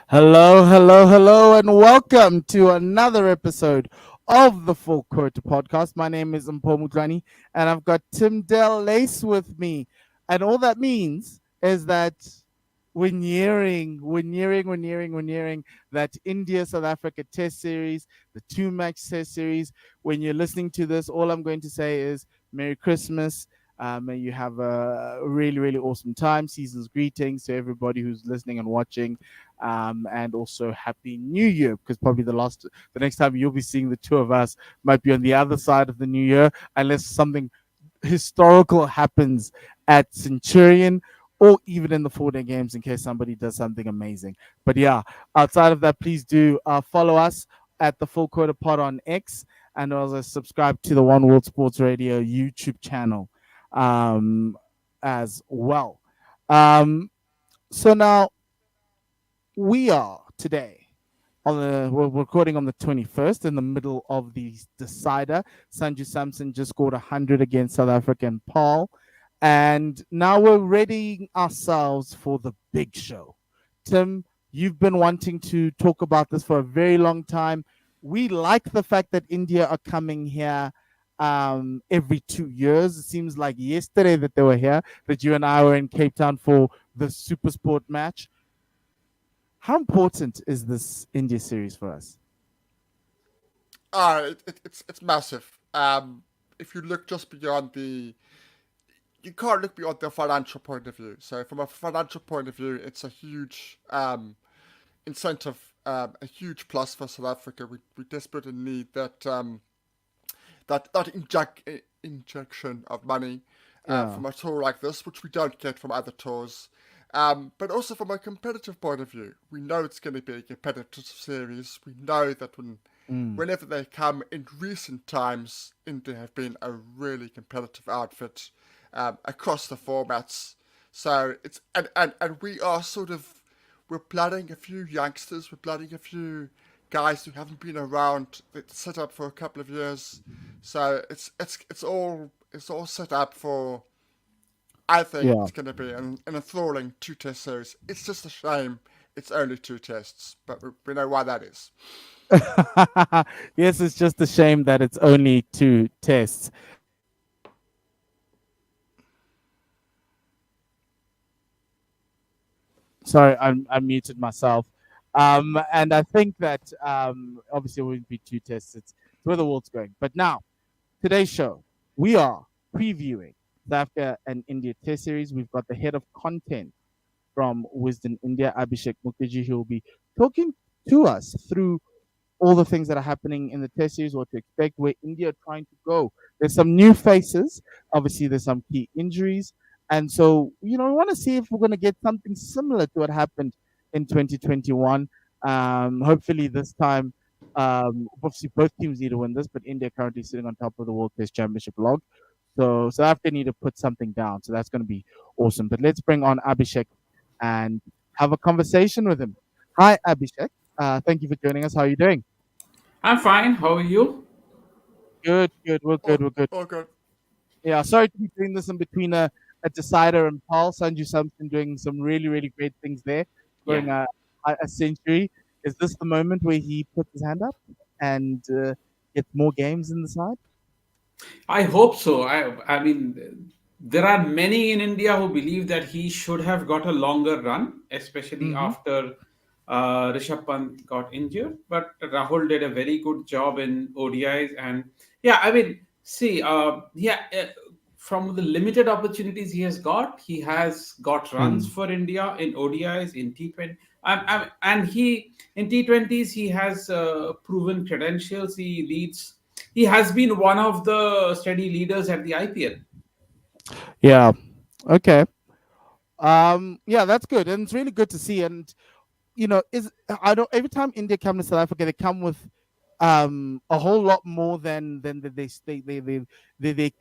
Hello, hello, hello, and welcome to another episode of the Full Quota podcast. My name is Mpho and I've got Tim Del Lace with me. And all that means is that we're nearing that India South Africa Test Series, the two-match Test Series. When you're listening to this, all I'm going to say is Merry Christmas. May you have a really, really awesome time. Season's greetings to everybody who's listening and watching, and also Happy New Year, because probably the next time you'll be seeing the two of us might be on the other side of the New Year, unless something historical happens at Centurion or even in the 4-day games in case somebody does something amazing. But yeah, outside of that, please do follow us at the Full Quota Pod on X and also subscribe to the One World Sports Radio YouTube channel as well. Um, so now we are today we're recording on the 21st in the middle of the decider. Sanju Samson just scored 100 against South African Paul. And now we're readying ourselves for the big show. Tim, you've been wanting to talk about this for a very long time. We like the fact that India are coming here every 2 years. It seems like yesterday that they were here, that you and I were in Cape Town for the Super Sport match. How important is this India series for us? It's massive. If you look just beyond you can't look beyond the financial point of view. So from a financial point of view, it's a huge incentive, a huge plus for South Africa. We desperately need that injection of money Yeah. from a tour like this, which we don't get from other tours. But also from a competitive point of view, we know it's going to be a competitive series. We know that Mm. whenever they come in recent times, India have been a really competitive outfit across the formats. So and we are we're blooding a few youngsters, we're blooding a few guys who haven't been around that set up for a couple of years. So it's all set up for. I think Yeah. it's going to be an enthralling two-test series. It's just a shame it's only two tests, but we know why that is. Yes, it's just a shame that it's only two tests. Sorry, I muted myself. And I think that obviously it wouldn't be two tests. It's where the world's going. But now, today's show, we are previewing South Africa and India Test Series. We've got the head of content from Wisden India, Abhishek Mukherjee, who will be talking to us through all the things that are happening in the Test series, what to expect, where India are trying to go. There's some new faces. Obviously, there's some key injuries. And so, we want to see if we're going to get something similar to what happened in 2021. Hopefully, this time, obviously, both teams need to win this, but India currently sitting on top of the World Test Championship log. So South Africa need to put something down. So that's going to be awesome. But let's bring on Abhishek and have a conversation with him. Hi, Abhishek. Thank you for joining us. How are you doing? I'm fine. How are you? Good, good. We're good. We're good. All good. Yeah, sorry to be doing this in between a decider and Paul. Sanju Samson doing some really, really great things there, Yeah, scoring a century. Is this the moment where he puts his hand up and gets more games in the side? I hope so. I mean, there are many in India who believe that he should have got a longer run, especially Mm-hmm. after Rishabh Pant got injured. But Rahul did a very good job in ODIs, and yeah, I mean, see, from the limited opportunities he has got runs Mm. for India in ODIs in T20. And he in T20s he has proven credentials. He has been one of the steady leaders at the IPL. Yeah. Okay. Yeah, that's good, and it's really good to see. And is I don't every time India come to South Africa, they come with a whole lot more than they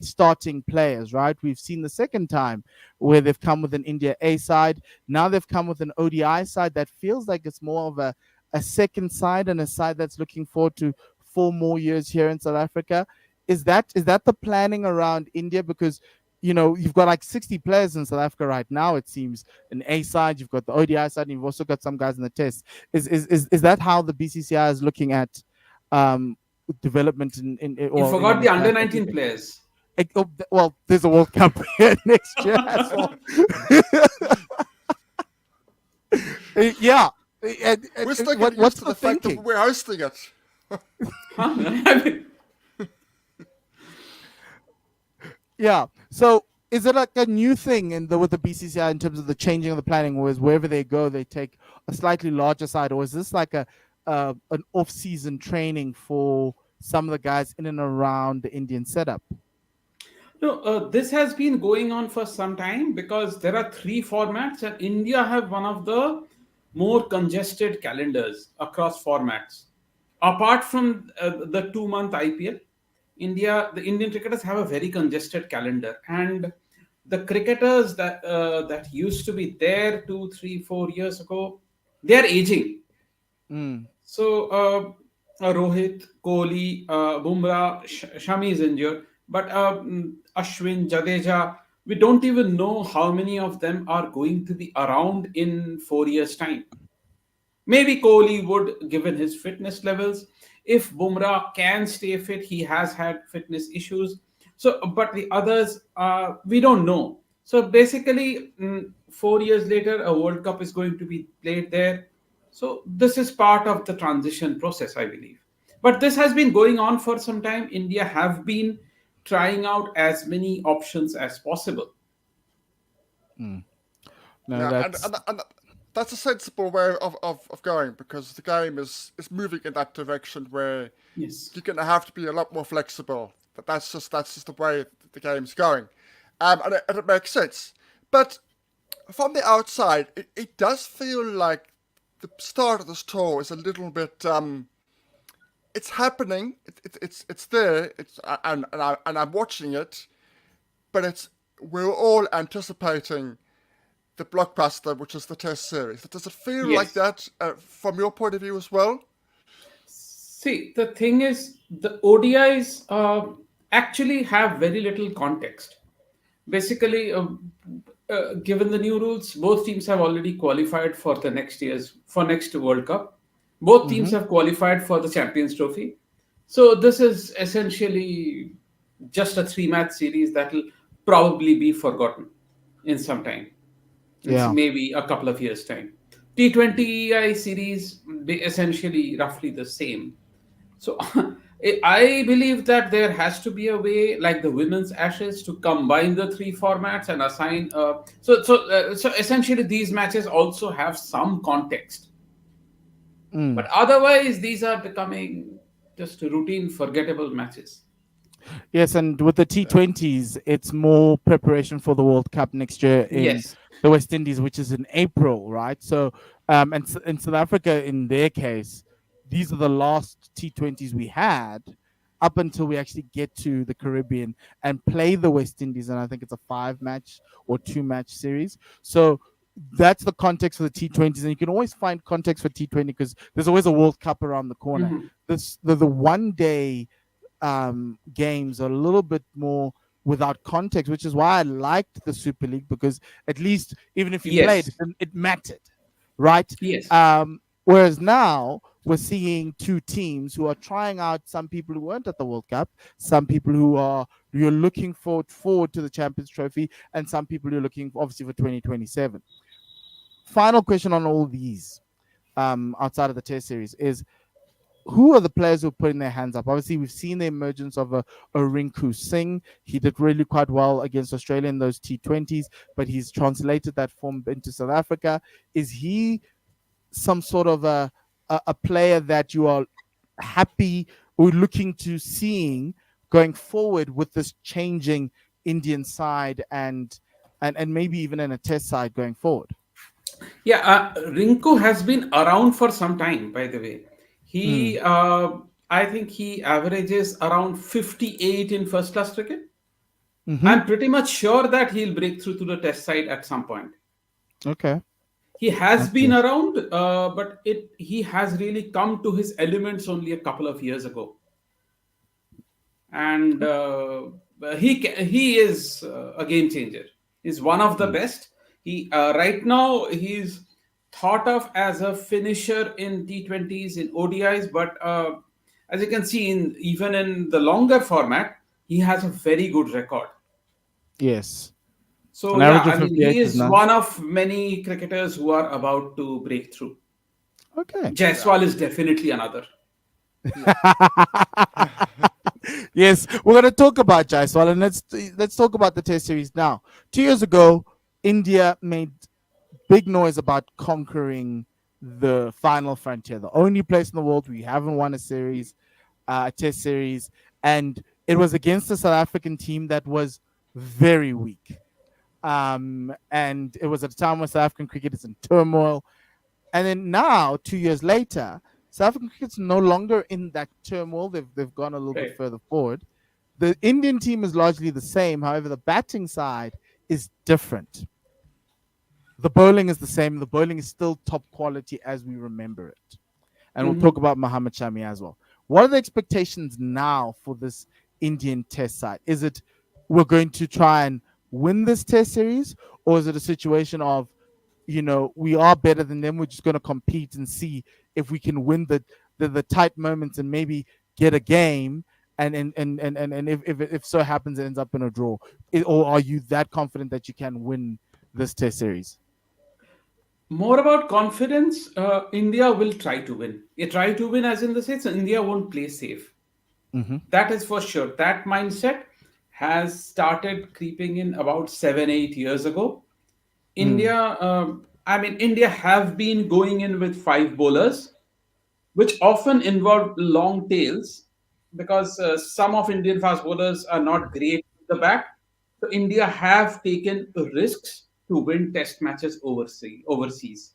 starting players, right? We've seen the second time where they've come with an India A side. Now they've come with an ODI side that feels like it's more of a second side and a side that's looking forward to 4 more years here in South Africa. Is that the planning around India? Because you've got like 60 players in South Africa right now. It seems an A side, you've got the ODI side, and you've also got some guys in the test. Is that how the BCCI is looking at um, development You or forgot in the under international 19 cricket? players. Well, there's a World Cup here next year as well. Yeah. We're still getting used What's to the the fact that thinking? we're hosting it. Huh? I mean, Yeah. So is it like a new thing with the BCCI in terms of the changing of the planning, whereas wherever they go, they take a slightly larger side, or is this like an off-season training for some of the guys in and around the Indian setup? no, this has been going on for some time because there are three formats, and India have one of the more congested calendars across formats. Apart from the 2 month IPL, the Indian cricketers have a very congested calendar, and the cricketers that used to be there 2, 3, 4 years ago, they are aging. Mm, So Rohit, Kohli, Bumrah, Shami is injured, but Ashwin, Jadeja, we don't even know how many of them are going to be around in 4 years' time. Maybe Kohli would, given his fitness levels. If Bumrah can stay fit, he has had fitness issues. So, but the others, we don't know. So basically, 4 years later, a World Cup is going to be played there. So this is part of the transition process, I believe. But this has been going on for some time. India have been trying out as many options as possible. mm. No, Yeah, and, that's and, and that's a sensible way of going because the game is moving in that direction where Yes. you're going to have to be a lot more flexible. That's just the way the game's going, and it makes sense. But from the outside, it does feel like the start of this tour is a little bit. It's happening. It's there. I'm watching it, but it's we're all anticipating the blockbuster, which is the Test series. Does it feel like Yes. that from your point of view as well? See, the thing is, the ODIs actually have very little context. Basically, given the new rules, both teams have already qualified for the next World Cup. Both teams hmm have qualified for the Champions Trophy. So this is essentially just a three-match series that will probably be forgotten in some time. It's yeah. maybe a couple of years' time. T20 series be essentially roughly the same. So I believe that there has to be a way, like the women's Ashes, to combine the three formats and assign. So essentially, these matches also have some context. Mm. But otherwise, these are becoming just routine, forgettable matches. Yes, and with the Yeah. T20s, it's more preparation for the World Cup next year in Yes. the West Indies, which is in April, right? So, and in South Africa, in their case, these are the last T20s we had up until we actually get to the Caribbean and play the West Indies. And I think it's a 5 match or 2 match series. So that's the context for the T20s. And you can always find context for T20 because there's always a World Cup around the corner. Mhm. The 1 day games are a little bit more without context, which is why I liked the Super League because at least even if you played, Yes. it mattered, right? Yes. Whereas now we're seeing two teams who are trying out some people who weren't at the World Cup, some people you're looking forward to the Champions Trophy, and some people who are looking obviously for 2027. Final question on all these, outside of the Test series, is who are the players who are putting their hands up? Obviously, we've seen the emergence of a Rinku Singh. He did really quite well against Australia in those T20s, but he's translated that form into South Africa. Is he some sort of a player that you are happy or looking to seeing going forward with this changing Indian side and maybe even in a test side going forward? Yeah, Rinku has been around for some time, by the way. Mm. I think he averages around 58 in first class cricket. Hmm. I'm pretty much sure that he'll break through to the test side at some point. Okay. He has been Okay. around, but he has really come to his elements only a couple of years ago. And he is a game changer. He's one of the Mm. best. He right now he's thought of as a finisher in T20s, in ODIs, but as you can see, in even in the longer format, he has a very good record. Yes. So An yeah, average of I mean, he 58 is is now. one of many cricketers who are about to break through. Okay. Yeah, Jaiswal is definitely another. yeah. Yes, we're going to talk about Jaiswal, and let's talk about the Test series now. 2 years ago, India made big noise about conquering the final frontier, the only place in the world we haven't won a series, a Test series, and it was against a South African team that was very weak. And it was at a time when South African cricket is in turmoil. And then now, 2 years later, South African cricket's no longer in that turmoil. They've gone a little bit Right. further forward. The Indian team is largely the same. However, the batting side is different. The bowling is the same. The bowling is still top quality as we remember it. And we'll talk Mhm. about Muhammad Shami as well. What are the expectations now for this Indian Test side? Is it we're going to try and win this Test series, or is it a situation of we are better than them? We're just going to compete and see if we can win the tight moments and maybe get a game. And if so happens, it ends up in a draw. Or are you that confident that you can win this Test series? More about confidence. India will try to win. They try to win, as in the sense India won't play safe. Mm-hmm. That is for sure. That mindset has started creeping in about 7, 8 years ago. Mm. India have been going in with five bowlers, which often involve long tails because some of Indian fast bowlers are not great with the bat. So India have taken risks to win test matches overseas.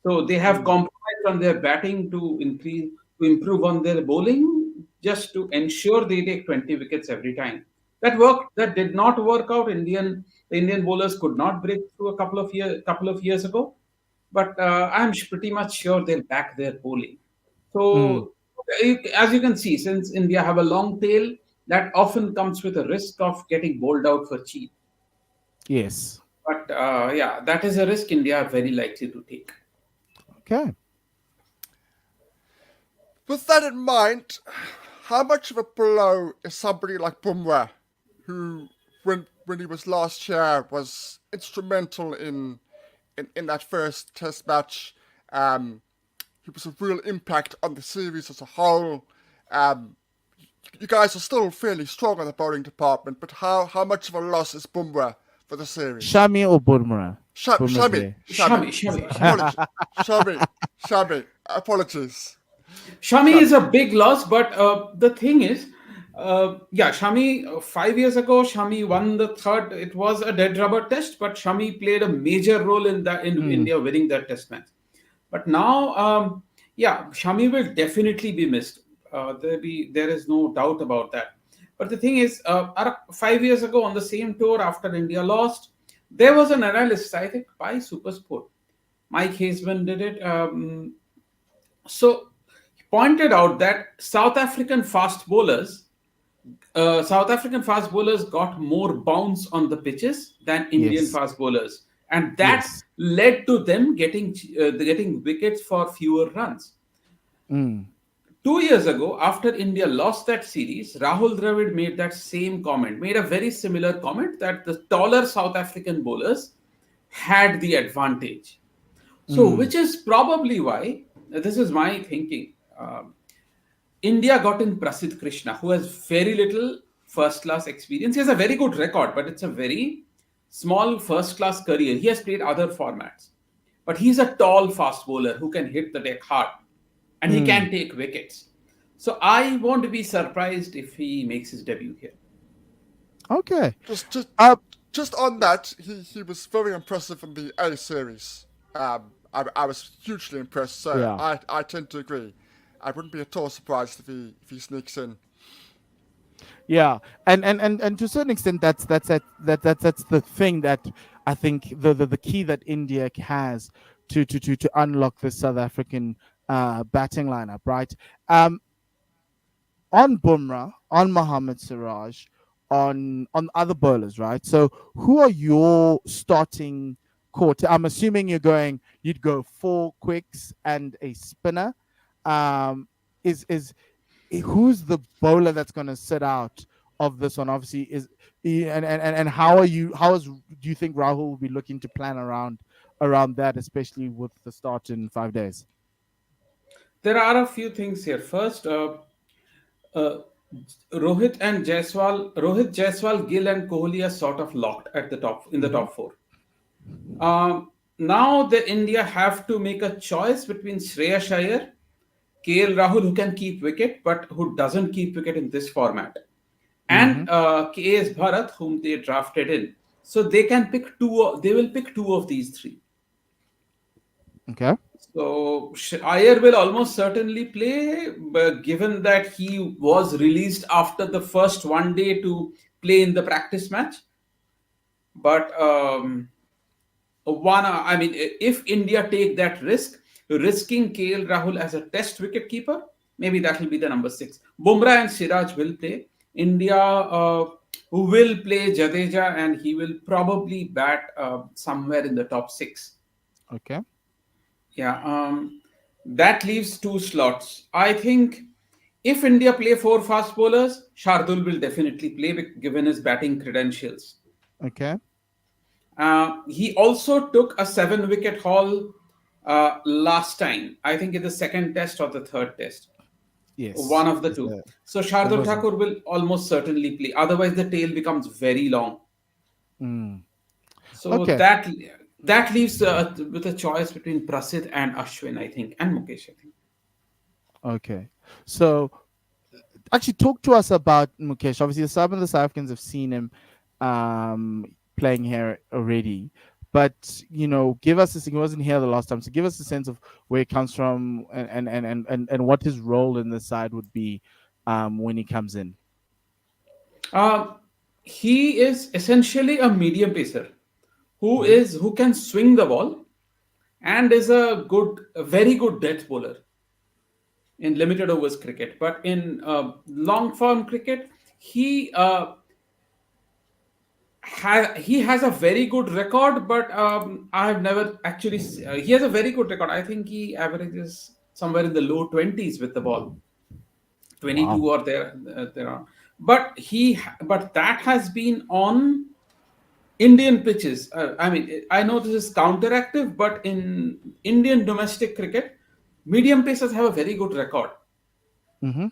So they have Mm. compromised on their batting to improve on their bowling just to ensure they take 20 wickets every time. That did not work out. The Indian bowlers could not break through a couple of years ago, but I'm pretty much sure they'll back their bowling. Mm. So, as you can see, since India have a long tail, that often comes with a risk of getting bowled out for cheap. Yes. But yeah, that is a risk India are very likely to take. Okay. With that in mind, how much of a blow is somebody like Bumrah, who, when he was last year, was instrumental in that first Test match? Um, he was a real impact on the series as a whole. Um, you guys are still fairly strong in the bowling department, but how much of a loss is Bumrah for the series? Shami or Burmara? Burmara's Shami, there. Shami, Shami. apologies, Shami, apologies, Shami is Shami. a big loss, but the thing is, yeah, Shami, 5 years ago, Shami won the third. It was a dead rubber test, but Shami played a major role in Mm. India winning that test match. But now, yeah, Shami will definitely be missed. There is no doubt about that. But the thing is, 5 years ago on the same tour after India lost, there was an analysis, I think, by Supersport. Mike Hazeman did it. So he pointed out that South African fast bowlers got more bounce on the pitches than Indian Yes. fast bowlers, and that Yes. led to them getting wickets for fewer runs. Mm. 2 years ago, after India lost that series, Rahul Dravid made that same comment, made a very similar comment that the taller South African bowlers had the advantage. So, Mm. which is probably why, this is my thinking. India got in Prasidh Krishna, who has very little first class experience. He has a very good record, but it's a very small first class career. He has played other formats. But he's a tall fast bowler who can hit the deck hard and he Mm. can take wickets. So I won't be surprised if he makes his debut here. Okay. Just just Uh, just on Yes. that, he was very impressive in the A series. I was hugely impressed, so yeah. I tend to agree. I wouldn't be at all surprised if he sneaks in. Yeah. And to a certain extent, that's the thing that I think the key that India has to unlock the South African batting lineup, right? On Bumrah, on Mohammad Siraj, on other bowlers, right? So who are your starting core? I'm assuming you'd go four quicks and a spinner. Um, is who's the bowler that's going to sit out of this one? Obviously, and how do you think Rahul will be looking to plan around that, especially with the start in 5 days? There are a few things here. First, uh, Rohit, Jaiswal, Gill, and Kohli are sort of locked at the top in the Hmm. top four. Now the India have to make a choice between Shreya Iyer, KL Rahul, who can keep wicket but who doesn't keep wicket in this format, Hmm. and KS Bharat, whom they drafted in. So they can pick two. They will pick two of these three. Okay. So Iyer will almost certainly play, but given that he was released after the first one day to play in the practice match. But I mean, if India take that risk, risking KL Rahul as a test wicket keeper, maybe that will be the number six. Bumrah and Siraj will play. India who will play Jadeja, and he will probably bat somewhere in the top six. Okay. Yeah, that leaves two slots. I think if India play four fast bowlers, Shardul will definitely play given his batting credentials. Okay. He also took a seven wicket haul last time, I think in the second test or the third test, one Yes. of the Yes, two. So that Shardul was. Thakur will almost certainly play. Otherwise, the tail becomes very long. Mm. So Okay. that leaves with a choice between Prasid and Ashwin, I think, and Mukesh, I think. Okay. So actually talk to us about Mukesh. Obviously, some of the South Africans have seen him playing here already, but give us this. He wasn't here the last time, so give us a sense of where he comes from and what his role in the side would be when he comes in. Uh, he is essentially a medium pacer Hmm. who can swing the ball and is a very good death bowler in limited overs cricket. But in long form cricket, he he has a very good record. But I have never actually. He has a very good record. I think he averages somewhere in the low twenties with the ball, Wow. 22 or there on. But that has been on Indian pitches. I mean, I know this is counteractive, but in Indian domestic cricket, medium pacers have a very good record. Hmm.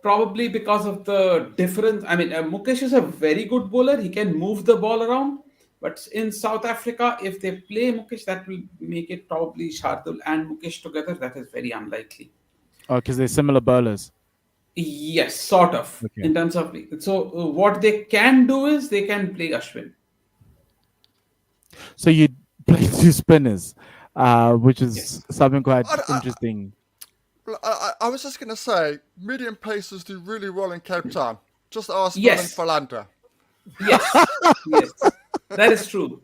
Probably because of the difference. I mean, Mukesh is a very good bowler. He can move the ball around. But in South Africa, if they play Mukesh, that will make it probably Shardul and Mukesh together. That is very unlikely. Oh, because they're similar bowlers. Yes, sort of. Okay. In terms of so, what they can do is they can play Ashwin. So you play two spinners, which is Yes. something quite I, interesting. I was just going to say, medium pacers do really well in Cape Town. Just ask Willem Yes. Philander. Yes. Yes. That is true.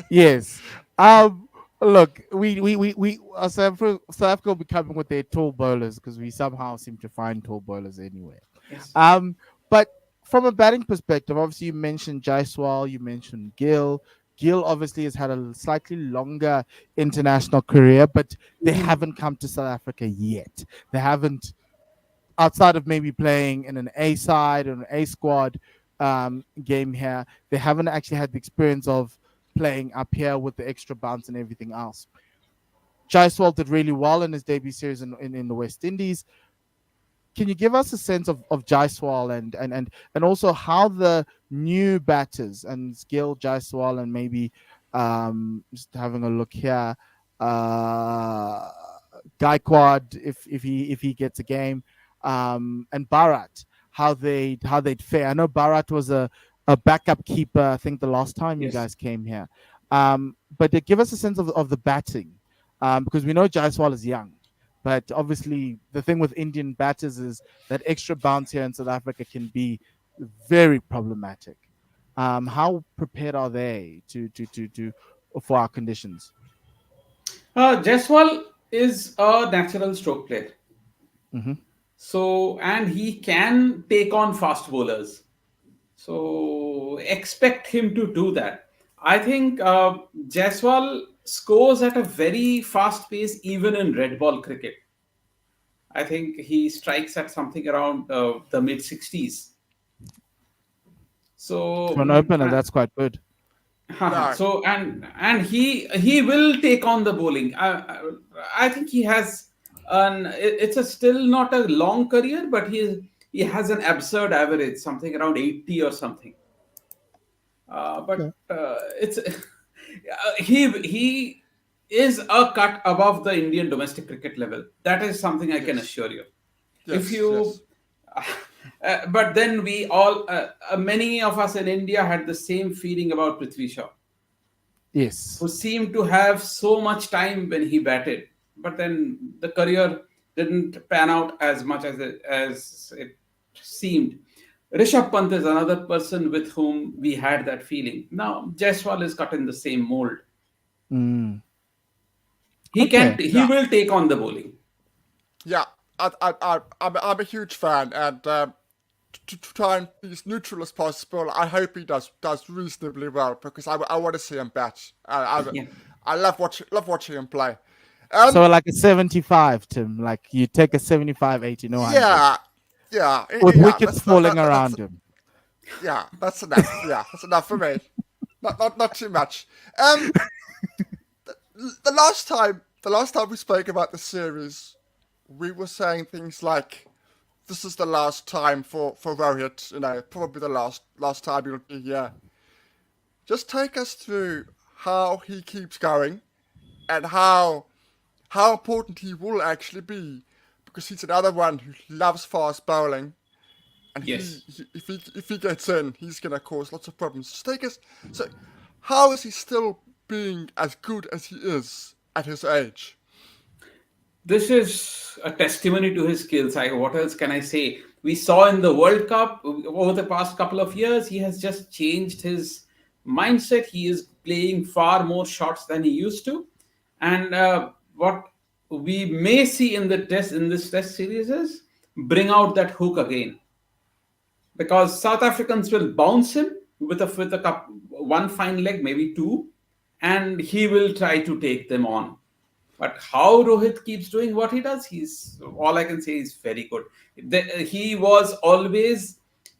Yes. Um. Look, South Africa will be coming with their tall bowlers because we somehow seem to find tall bowlers anywhere. Yes. But from a batting perspective, obviously you mentioned Jaiswal, you mentioned Gill. Gill obviously has had a slightly longer international career, but they Mhm. haven't come to South Africa yet. They haven't, outside of maybe playing in an A side or an A squad game here, they haven't actually had the experience of playing up here with the extra bounce and everything else. Jaiswal did really well in his debut series in the West Indies. Can you give us a sense of Jaiswal and also how the new batters and Gill Jaiswal and maybe just having a look here, uh, Gaikwad if he gets a game, and Bharat how they'd fare. I know Bharat was a backup keeper. I think the last time you Yes. guys came here, but give us a sense of the batting, because we know Jaiswal is young. But obviously, the thing with Indian batters is that extra bounce here in South Africa can be very problematic. How prepared are they to for our conditions? Jaiswal is a natural stroke player. Hmm. So, and he can take on fast bowlers. So expect him to do that. I think Jaiswal scores at a very fast pace even in red ball cricket. I think he strikes at something around the mid 60s. For So an opener, that's quite good. haha. No, So and he will take on the bowling. I think he has it's a still not a long career, but he has an absurd average, something around 80 or something. But Okay. it's he is a cut above the Indian domestic cricket level. That is something I can yes, assure you. If yes, you yes, but then we all many of us in India had the same feeling about Prithvi Shaw, Yes. who seemed to have so much time when he batted, but then the career didn't pan out as much as it seemed. Rishabh Pant is another person with whom we had that feeling. Now Jaiswal is cut in the same mold. Mm. He Okay. he yeah, will take on the bowling. yeah. I'm a huge fan, and to try and be as neutral as possible, I hope he does reasonably well because I want to see him bat. Yeah. I love watching him play. So Um, like a 75, Tim. Like you take a 75, 80, no 100. yeah, yeah, With yeah. wickets That's that, falling that, that's around him. yeah, that's enough. Yeah, that's enough for me. Not too much. Um, the last time we spoke about the series, we were saying things like, "This is the last time for Rohit. Probably the last time he'll be here." Just take us through how he keeps going and how important he will actually be, because he's another one who loves fast bowling, and Yes. if he gets in, he's gonna cause lots of problems. Just take us. So, how is he still being as good as he is at his age? This is a testimony to his skills. What else can I say? We saw in the World Cup over the past couple of years, he has just changed his mindset. He is playing far more shots than he used to, and what we may see in this test series is bring out that hook again, because South Africans will bounce him with a cup, one fine leg, maybe two, and he will try to take them on. But how Rohit keeps doing what he does, he's all I can say is very good. He was always,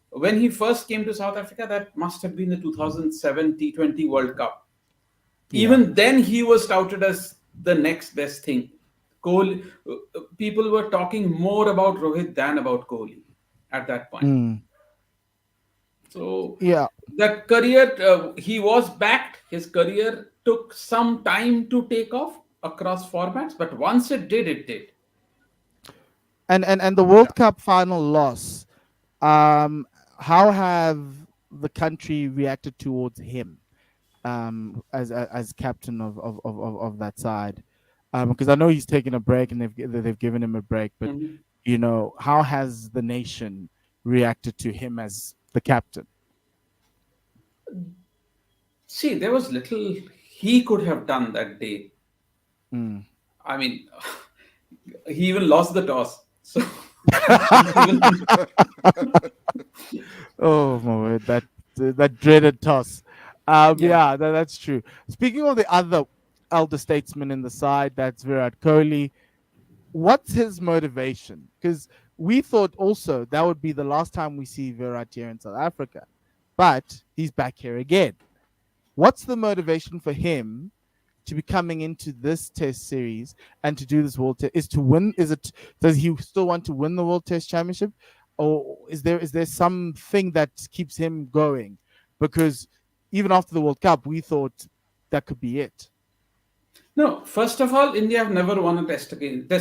when he first came to South Africa, that must have been the 2007 T20 World Cup. Yeah. Even then, he was touted as the next best thing. Kohli, people were talking more about Rohit than about Kohli at that point. Mm. So Yeah. the career, he was backed. His career took some time to take off across formats, but once it did, it did. And the Yeah. World Cup final loss. Um, how have the country reacted towards him as captain of that side? Because I know he's taken a break and they've given him a break, but Mhm. how has the nation reacted to him as the captain? See, there was little he could have done that day. Mm. I mean, he even lost the toss. So even Oh my word, that dreaded toss. yeah. Yeah, that's true. Speaking of the other elder statesman in the side, that's Virat Kohli. What's his motivation? Because we thought also that would be the last time we see Virat here in South Africa, but he's back here again. What's the motivation for him to be coming into this test series and to do this world test? Is to win? Does he still want to win the World Test Championship, or is there something that keeps him going? Because even after the World Cup, we thought that could be it. No, first of all, India have never won a test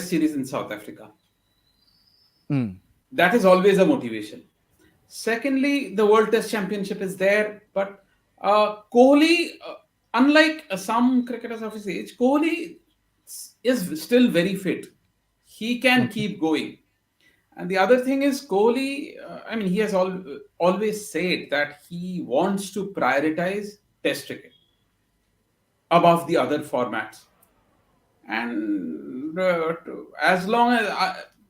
series in South Africa. Mm. That is always a motivation. Secondly, the World Test Championship is there, but Kohli, unlike some cricketers of his age, Kohli is still very fit. He can Okay. keep going. And the other thing is Kohli. I mean, he has always said that he wants to prioritize Test cricket above the other formats. And as long as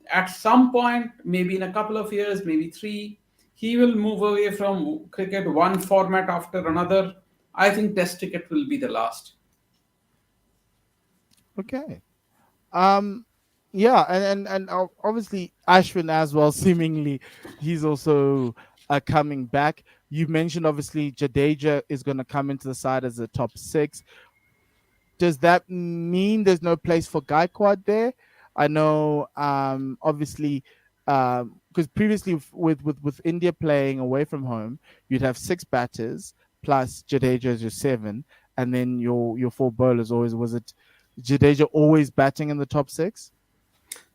at some point, maybe in a couple of years, maybe three, he will move away from cricket one format after another. I think Test cricket will be the last. Okay. Um, yeah, and obviously Ashwin as well. Seemingly, he's also coming back. You mentioned obviously Jadeja is going to come into the side as a top six. Does that mean there's no place for Gaikwad there? I know, obviously, because previously with India playing away from home, you'd have six batters plus Jadeja as your seven, and then your four bowlers. Always was it Jadeja always batting in the top six?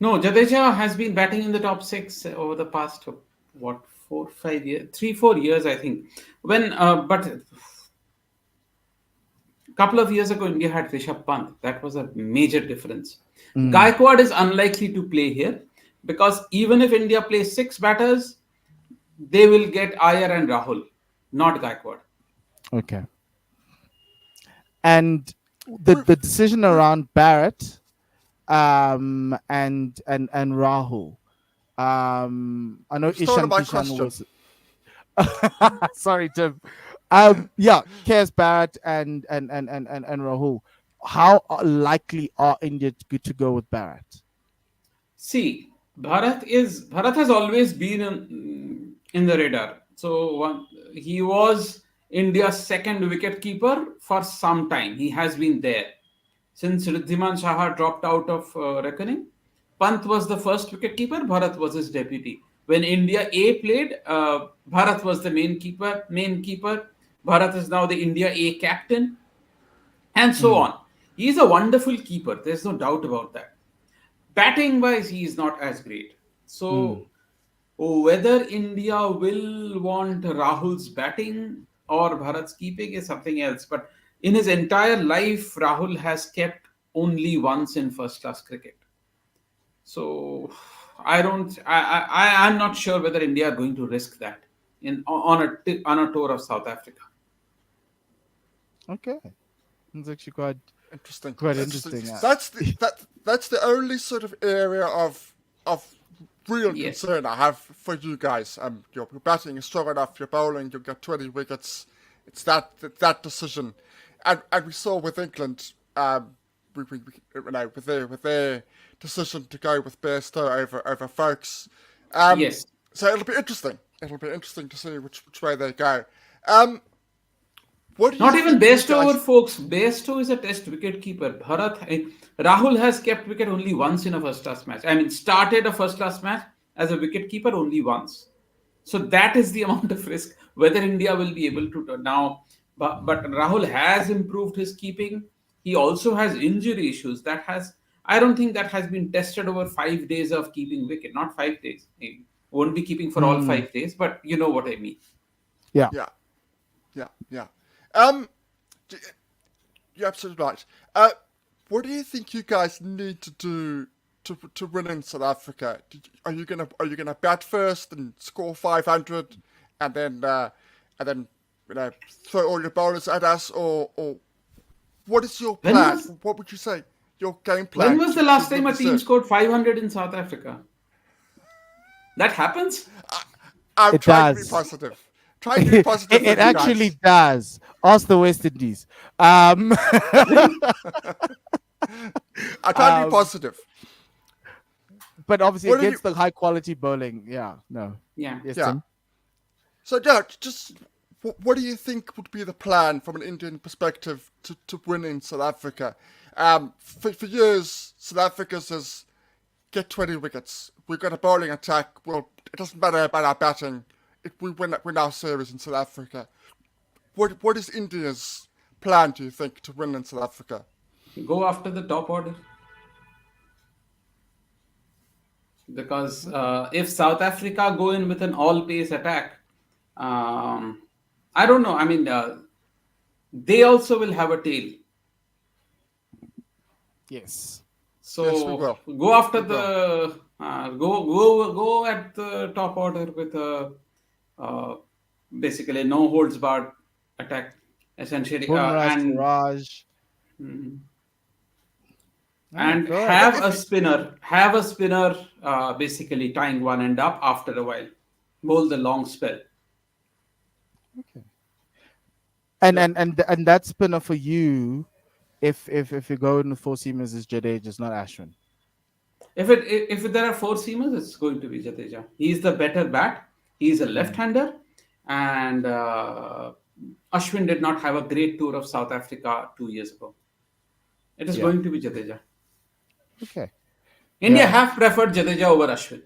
No, Jadeja has been batting in the top six over the past what 4 5 years, 3 4 years, I think. But couple of years ago, India had Rishabh Pant. That was a major difference. Mm, Gaikwad is unlikely to play here because even if India plays six batters, they will get Iyer and Rahul, not Gaikwad. okay. And the We've, the decision we've, around Barrett, and Rahul. I know you've stolen Ishan my Kishan question. was sorry, Tim. Yeah, Kes Barrett and Rahul. How likely are India to go with Barrett? See, Bharat has always been in the radar. So he was India's second wicket keeper for some time. He has been there since Riddhiman Saha dropped out of reckoning. Pant was the first wicket keeper. Bharat was his deputy. When India A played, Bharat was the main keeper. Bharat is now the India A captain, and so Mm, on. He is a wonderful keeper. There's no doubt about that. Batting wise, he is not as great. mm, So, whether India will want Rahul's batting or Bharat's keeping is something else. But in his entire life, Rahul has kept only once in first class cricket. So, I don't. I'm not sure whether India are going to risk that on a tour of South Africa. okay, it's actually Interesting. quite Interesting. interesting. That's the only sort of area of real Yes. concern I have for you guys. Your batting is strong enough. Your bowling, you'll get 20 wickets. It's that decision, and we saw with England, with their decision to go with Bairstow over Folkes. Um, Yes. so it'll be interesting. It'll be interesting to see which way they go. Um, what do you Not even think, you Bairstow over guys? folks. Bairstow is a test wicket keeper. Rahul has kept wicket only once in a first class match. I mean, started a first class match as a wicket keeper only once. So that is the amount of risk whether India will be able to now. But Rahul has improved his keeping. He also has injury issues. I don't think that has been tested over 5 days of keeping wicket. Not 5 days. He won't be keeping for all Mm, 5 days, but you know what I mean. yeah. Yeah, yeah. Um, d- you're absolutely right. What do you think you guys need to do to win in South Africa? Are you gonna bat first and score 500, and then and then throw all your bowlers at us, or what is your When plan? was What would you say your game when plan was the to last win time a this team year? scored 500 in South Africa? That happens? I'm It trying to be does. positive. Trying to be it, positive it with you actually guys. does. Ask the West Indies. Um, I'm trying to be um, positive. but obviously What are you? against the high quality bowling, yeah, no. Yeah. Yes, Yeah. Tim. So yeah, just what do you think would be the plan from an Indian perspective to win in South Africa? For years, South Africa says get 20 wickets. We've got a bowling attack. Well, it doesn't matter about our batting. If we win our series in South Africa, what is India's plan? Do you think to win in South Africa? Go after the top order. Because Okay. if South Africa go in with an all-pace attack, um, I don't know. I mean, they also will have a tail. Yes. Yes, we So will. go after We will. the go at the top order with a uh, basically no holds barred attack essentially, Bumrah, Siraj. Oh, and go ahead. But have if a you, spinner, basically tying one end up after a while. bowl the long spell. Okay. And Yeah. and that spinner for you, if you go in the four seamers, is Jadeja, not Ashwin. If there are four seamers, it's going to be Jadeja. He's the better bat. He's a Mm. left-hander, and Ashwin did not have a great tour of South Africa 2 years ago. It is Yeah. going to be Jadeja. Okay. India Yeah. have preferred Jadeja over Ashwin.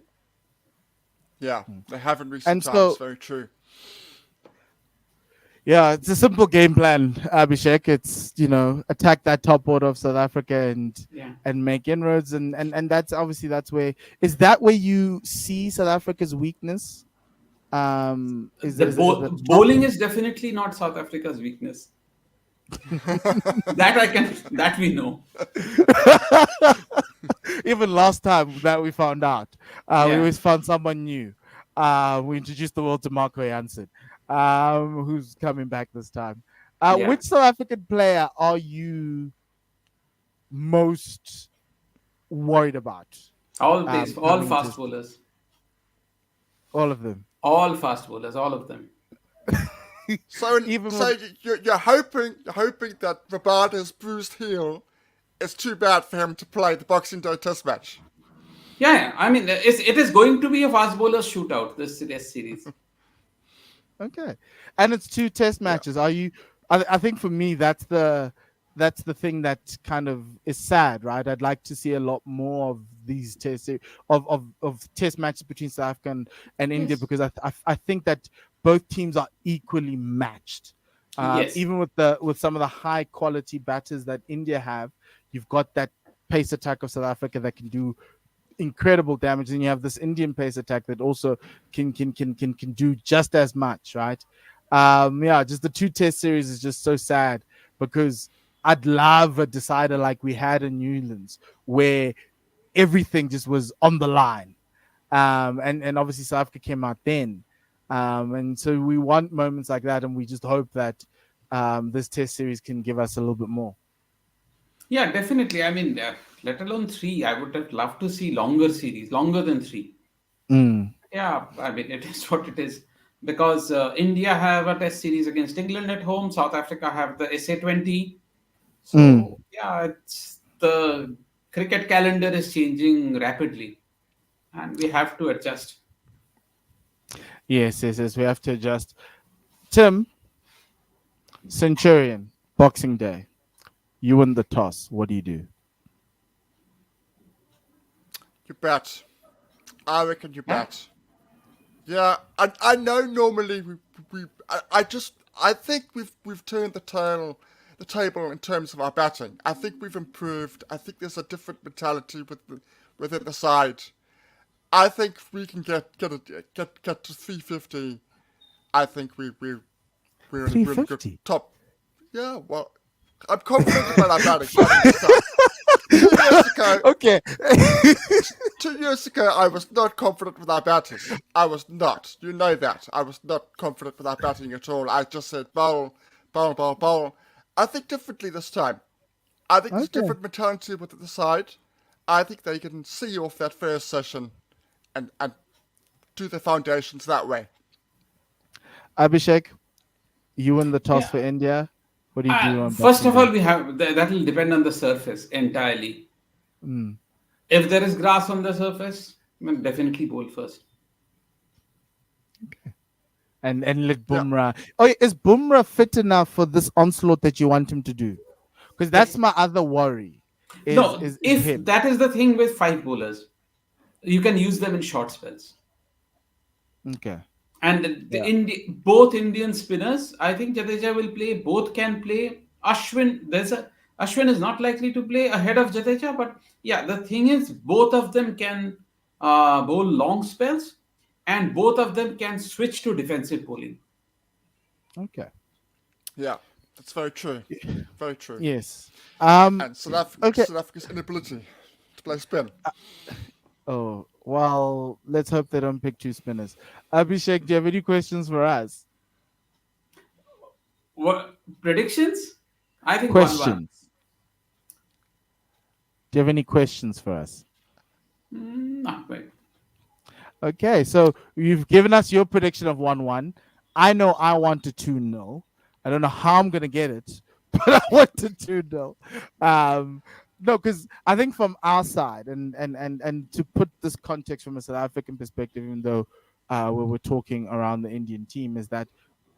Yeah, Mm. they have in recent And times. so Very true. yeah, it's a simple game plan, Abhishek. It's attack that top order of South Africa Yeah. and make inroads, and that's obviously that's where is that where you see South Africa's weakness. Is the top. Bowling is definitely not South Africa's weakness. That we know. Even last time that we found out, we Yeah. always found someone new. We introduced the world to Marco Jansen, who's coming back this time. Yeah. Which South African player are you most worried about? All Coming into fast bowlers. all of them, All fast bowlers, all of them. So, even so with you're hoping that Rabada's bruised heel is too bad for him to play the Boxing Day Test match. Yeah, yeah. I mean, it is going to be a fast bowler shootout, this test series. okay, and it's two test Yeah. matches. Are you? I think for me that's the thing that kind of is sad, right? I'd like to see a lot more of these of test matches between South Africa and India Yes. because I think that both teams are equally matched. Yes. Even with some of the high quality batters that India have, you've got that pace attack of South Africa that can do incredible damage, and you have this Indian pace attack that also can do just as much, right? Yeah, just the two test series is just so sad because I'd love a decider like we had in Newlands where everything just was on the line. And obviously South Africa came out then. And so we want moments like that, and we just hope that this test series can give us a little bit more. Yeah, definitely. I mean, let alone three. I would have loved to see longer series, longer than three. Mm, Yeah, I mean, it is what it is. Because India have a test series against England at home, South Africa have the SA20. mm. So, yeah, it's the cricket calendar is changing rapidly, and we have to adjust. Yes, yes, yes. We have to adjust. Tim, Centurion, Boxing Day. You win the toss. What do you do? You bet. I reckon you Yeah. bet. Yeah, I know normally I think we've turned the table in terms of our batting. I think we've improved. I think there's a different mentality within the side. I think we can get to 350. I think we're in a good 350. top. Yeah, well, I'm confident about our batting this time. 2 years ago, Okay. 2 years ago, I was not confident with our batters. I was not. You know that. I was not confident with our batting at all. I just said bowl, bowl, bowl, bowl. I think differently this time. I think there's Okay. different mentality with the side. I think they can see off that first session and do the foundations that way. Abhishek, you win the toss Yeah. for India. What do you do on First Boxing of all, Day? we have that will depend on the surface entirely. Mm. If there is grass on the surface, then definitely bowl first. And let Yeah. Bumrah. Oh, is Bumrah fit enough for this onslaught that you want him to do? Because that's Def- my other worry. Is no, is is if him? that is the thing with five bowlers, you can use them in short spells. Okay. And Yeah. both Indian spinners, I think Jadeja will play. Both can play. Ashwin is not likely to play ahead of Jadeja, but yeah, the thing is, both of them can bowl long spells, and both of them can switch to defensive bowling. Okay. Yeah, that's very true. Very true. Yes. And Okay. South Africa's inability to play spin. Oh well. Let's hope they don't pick two spinners. Abhishek, do you have any questions for us? What predictions? I think 1-1. Questions. Do you have any questions for us? Not quite. Okay, so you've given us your prediction of 1-1. I know I want a 2-0. I don't know how I'm going to get it, but I want a 2-0. Um, no, because I think from our side, and to put this context from a South African perspective, even though we were talking around the Indian team, is that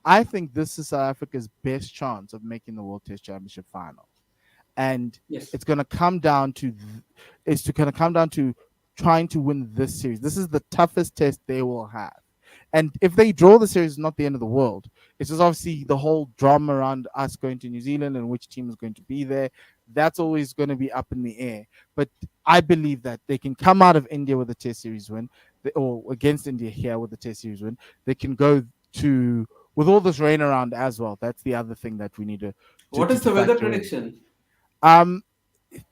I think this is South Africa's best chance of making the World Test Championship final, and Yes. it's going to come down to trying to win this series. This is the toughest test they will have, and if they draw the series, it's not the end of the world. It's just obviously the whole drama around us going to New Zealand and which team is going to be there. That's always going to be up in the air. But I believe that they can come out of India with a test series win, or against India here with a test series win. They can go to with all this rain around as well. That's the other thing that we need to to, What to, is to the weather factor in. prediction? Um,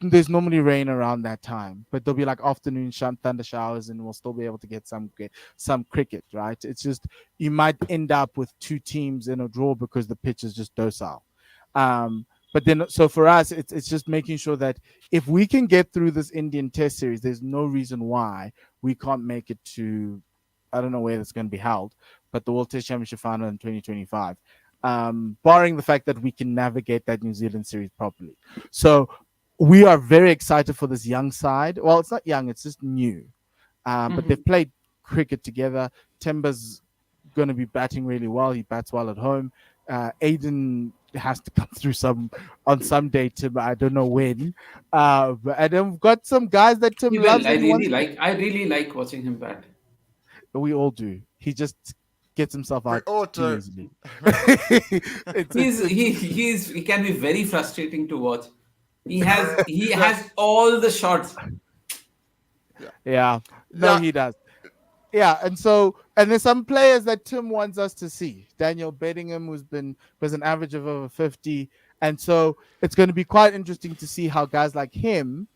there's normally rain around that time, but there'll be like afternoon thunder showers, and we'll still be able to get some cricket. Right? It's just you might end up with two teams in a draw because the pitch is just docile. Um, but then, so for us, it's just making sure that if we can get through this Indian Test series, there's no reason why we can't make it to. I don't know where that's going to be held, but the World Test Championship final in 2025. Barring the fact that we can navigate that New Zealand series properly. So we are very excited for this young side. Well, it's not young, it's just new. But Mhm. they've played cricket together. Timber's going to be batting really well. He bats well at home. Aiden has to come through on some day, Tim. I don't know when. And then we've got some guys that Tim He will. loves and he wants. I really like watching him bat. We all do. He just gets himself We out all too do. easily. It's He can be very frustrating to watch. He has Yes. all the shots. Yeah. yeah. No, Yeah. he does. Yeah, and there's some players that Tim wants us to see. Daniel Bedingham, was an average of over 50, and so it's going to be quite interesting to see how guys like him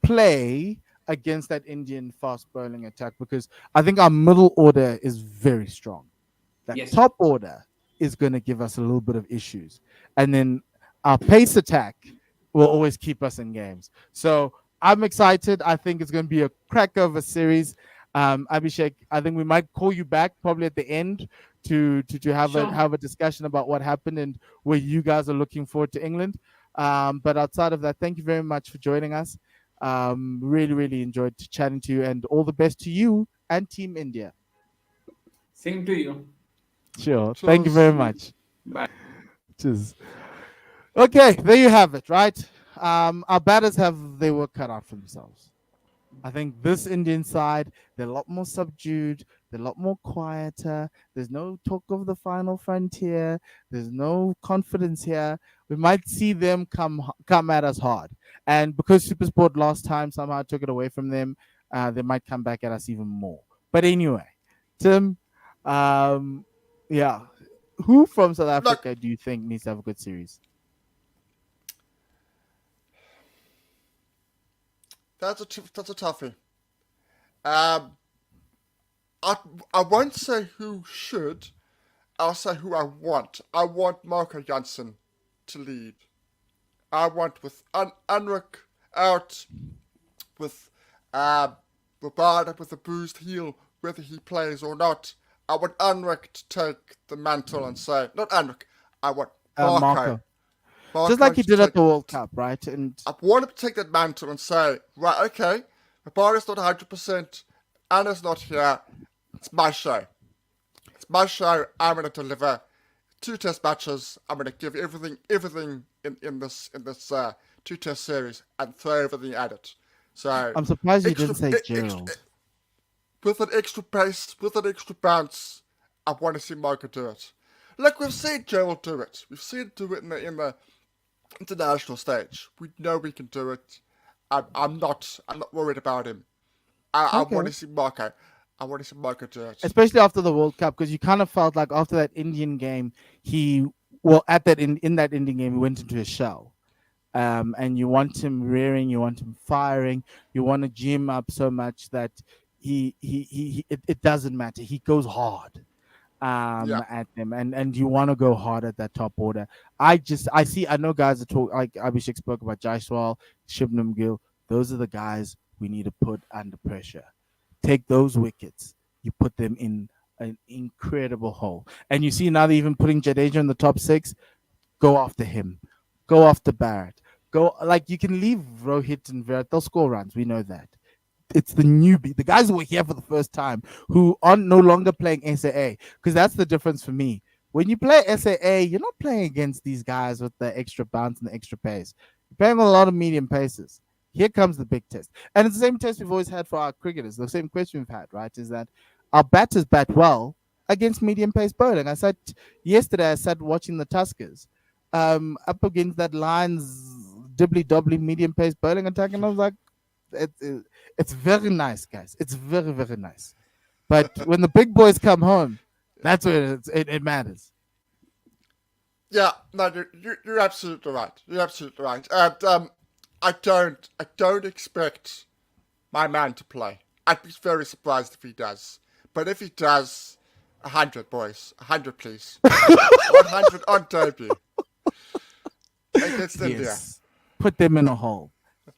play against that Indian fast bowling attack, because I think our middle order is very strong. That Yes. top order is going to give us a little bit of issues, and then our pace attack will always keep us in games. So I'm excited. I think it's going to be a crack of a series. Abhishek, I think we might call you back probably at the end to Sure. have a discussion about what happened and where you guys are looking forward to England. But outside of that, thank you very much for joining us. Really, really enjoyed chatting to you, and all the best to you and Team India. Same to you. Sure. Thank you very Cheers. much. Bye. Cheers. Okay, there you have it, right? Our batters have their work cut out for themselves. I think this Indian side, they're a lot more subdued, they're a lot more quieter. There's no talk of the final frontier. There's no confidence here. We might see them come at us hard. And because Supersport last time somehow took it away from them, they might come back at us even more. But anyway, Tim, um, yeah, who from South Look, Africa do you think needs to have a good series? that's a toughie. Um, I I won't say who should. I'll say who I want. I want Marco Jansen to lead. I want with Unrick out, with Rabada with a bruised heel, whether he plays or not. I want Unrick to take the mantle and say, not Unrick, I want Marco. Marco. Just Marco like he to did at take, the World Cup, right? And I want him to take that mantle and say, right, okay, Rabada's not 100%, Anna's not here, it's my show. It's my show, I'm going to deliver two test matches, I'm going to give everything in this two test series and throw everything at it. So, I'm surprised you extra, didn't say extra, Gerald. with an extra pace, with an extra bounce, I want to see Marco do it. Look, we've seen Gerald do it. We've seen him do it in the international stage. We know we can do it. I'm not worried about him. I want Okay. to see Marco. I want to see Marco do it. Especially after the World Cup, because you kind of felt like after that Indian game, at that in that Indian game, he went into his shell. And you want him rearing, you want him firing, you want to G him up so much that it doesn't matter. He goes hard Yeah. at them, and you want to go hard at that top order. I know guys that talk like Abhishek spoke about Jaiswal, Shubnam Gill. Those are the guys we need to put under pressure. take those wickets, you put them in an incredible hole. And you see now they're even putting Jadeja in the top six. Go after him. Go after Barrett. Go like you can leave Rohit and Virat. They'll score runs. We know that. It's the newbie, the guys who were here for the first time, who are no longer playing SAA. Because that's the difference for me. When you play SAA, you're not playing against these guys with the extra bounce and the extra pace. You're playing with a lot of medium paces. Here comes the big test. And it's the same test we've always had for our cricketers. The same question we've had, right? Is that our batters bat well against medium pace bowling. I said yesterday, I sat watching the Tuskers up against that Lions dibbly dobbly medium pace bowling attack, and I was like, it's very nice, guys. It's very, very nice. But when the big boys come home, that's where it matters. Yeah, no, you're absolutely right. You're absolutely right. And I don't expect my man to play. I'd be very surprised if he does. But if he does, 100 boys, 100 please, 100 on debut against India. Yes. Put them in a hole.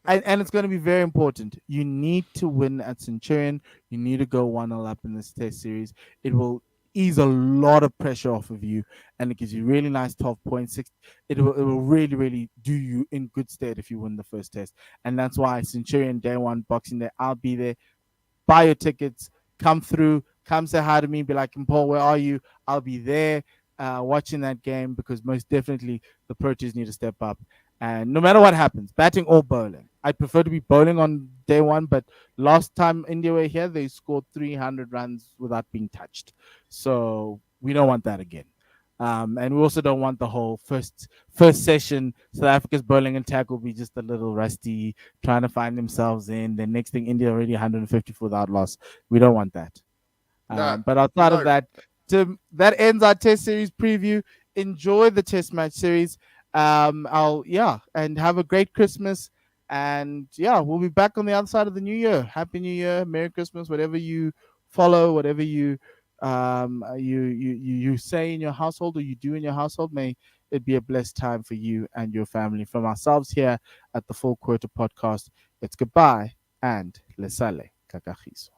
And it's going to be very important. You need to win at Centurion. You need to go 1-0 up in this test series. It will ease a lot of pressure off of you, and it gives you really nice 12.6. It will really, really do you in good stead if you win the first test. And that's why Centurion Day 1, Boxing Day, I'll be there. Buy your tickets, come through, come say hi to me, be like, Paul, where are you? I'll be there watching that game because most definitely the Proteas need to step up. And no matter what happens, batting or bowling, I'd prefer to be bowling on day 1. But last time India were here, they scored 300 runs without being touched. So we don't want that again. And we also don't want the whole first session. South Africa's bowling attack will be just a little rusty, trying to find themselves in. The next thing, India already 154 without loss. We don't want that. No, But outside of no. that, that ends our Test series preview. Enjoy the Test match series. And have a great Christmas. And yeah, we'll be back on the other side of the new year. Happy New Year, Merry Christmas, whatever you follow, whatever you say in your household or you do in your household. May it be a blessed time for you and your family. From ourselves here at the Full Quarter Podcast, it's goodbye and lesale kakahiso.